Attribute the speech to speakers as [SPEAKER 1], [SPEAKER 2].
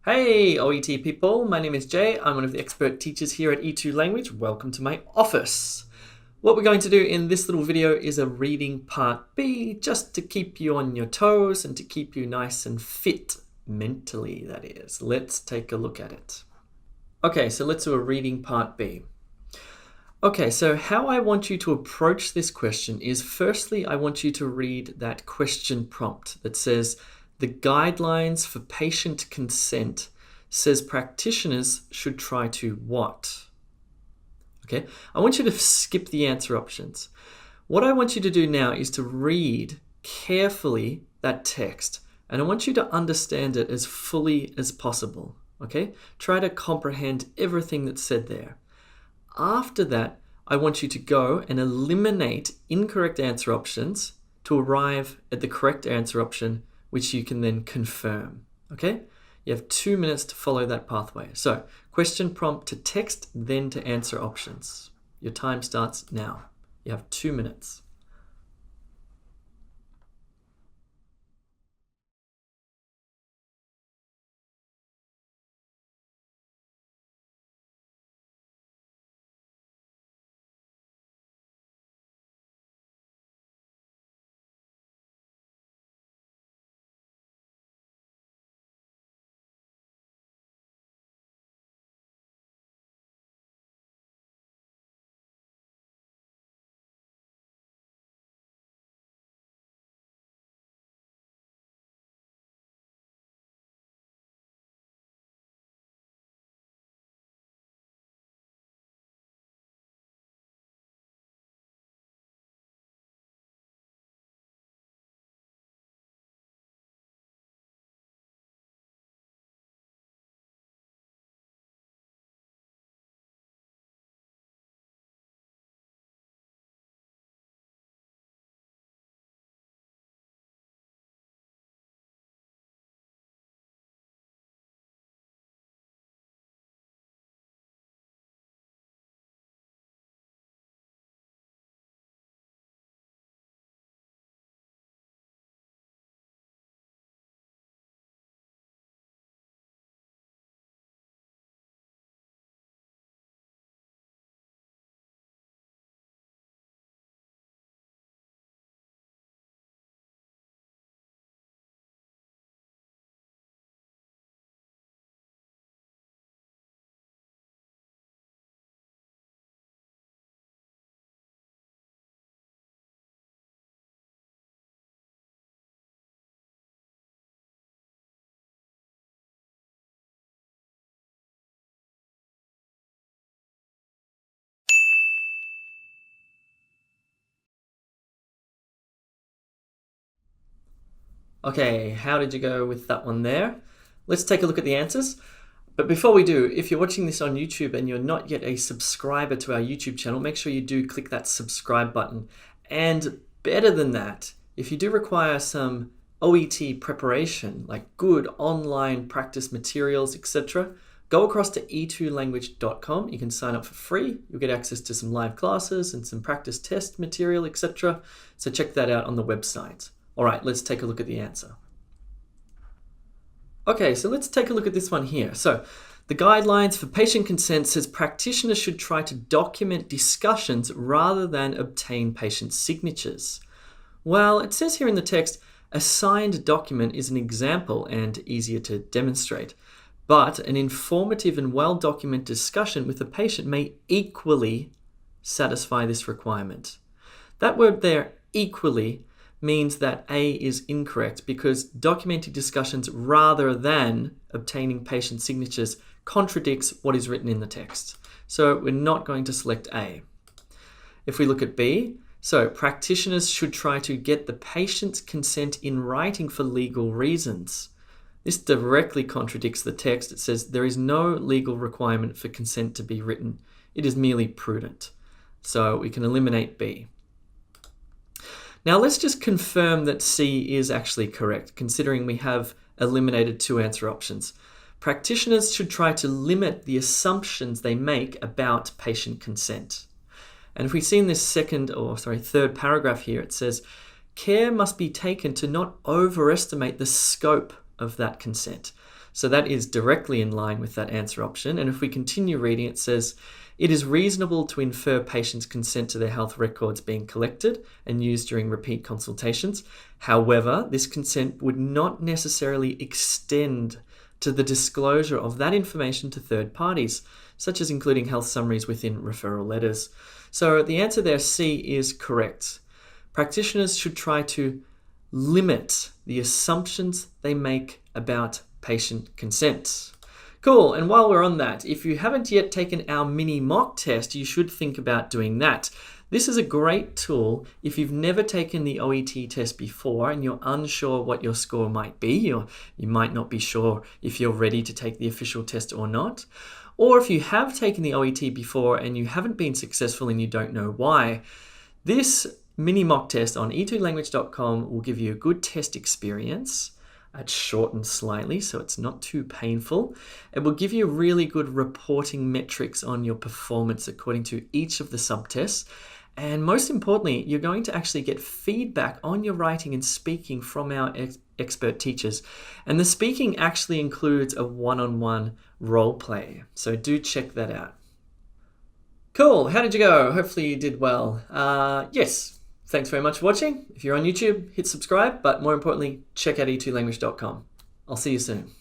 [SPEAKER 1] Hey OET people, my name is Jay. I'm one of the expert teachers here at E2 Language. Welcome to my office. What we're going to do in this little video is a reading part B, just to keep you on your toes and to keep you nice and fit mentally, that is. Let's take a look at it. Okay, so let's do a reading part B. Okay, so how I want you to approach this question is, firstly, I want you to read that question prompt that says, the guidelines for patient consent says practitioners should try to what? Okay, I want you to skip the answer options. What I want you to do now is to read carefully that text, and I want you to understand it as fully as possible. Okay, try to comprehend everything that's said there. After that, I want you to go and eliminate incorrect answer options to arrive at the correct answer option, which you can then confirm. Okay? You have 2 minutes to follow that pathway. So, question prompt to text, then to answer options. Your time starts now. You have 2 minutes. Okay, how did you go with that one there? Let's take a look at the answers. But before we do, if you're watching this on YouTube and you're not yet a subscriber to our YouTube channel, make sure you do click that subscribe button. And better than that, if you do require some OET preparation, like good online practice materials, etc., go across to e2language.com. You can sign up for free. You'll get access to some live classes and some practice test material, etc. So check that out on the website. All right, let's take a look at the answer. Okay, so let's take a look at this one here. So the guidelines for patient consent says practitioners should try to document discussions rather than obtain patient signatures. Well, it says here in the text, a signed document is an example and easier to demonstrate, but an informative and well-documented discussion with the patient may equally satisfy this requirement. That word there, equally, means that A is incorrect because documenting discussions rather than obtaining patient signatures contradicts what is written in the text. So we're not going to select A. If we look at B, so practitioners should try to get the patient's consent in writing for legal reasons. This directly contradicts the text. It says there is no legal requirement for consent to be written. It is merely prudent. So we can eliminate B. Now let's just confirm that C is actually correct, considering we have eliminated 2 answer options. Practitioners should try to limit the assumptions they make about patient consent. And if we see in this third paragraph here, it says, care must be taken to not overestimate the scope of that consent. So that is directly in line with that answer option. And if we continue reading, it says, it is reasonable to infer patients' consent to their health records being collected and used during repeat consultations. However, this consent would not necessarily extend to the disclosure of that information to third parties, such as including health summaries within referral letters. So the answer there, C, is correct. Practitioners should try to limit the assumptions they make about patient consent. Cool, and while we're on that, if you haven't yet taken our mini mock test, you should think about doing that. This is a great tool if you've never taken the OET test before and you're unsure what your score might be, or you might not be sure if you're ready to take the official test or not. Or if you have taken the OET before and you haven't been successful and you don't know why, this mini mock test on e2language.com will give you a good test experience. It's shortened slightly, so it's not too painful. It will give you really good reporting metrics on your performance according to each of the subtests. And most importantly, you're going to actually get feedback on your writing and speaking from our expert teachers. And the speaking actually includes a one-on-one role play. So do check that out. Cool. How did you go? Hopefully you did well. Yes. Thanks very much for watching. If you're on YouTube, hit subscribe, but more importantly, check out e2language.com. I'll see you soon.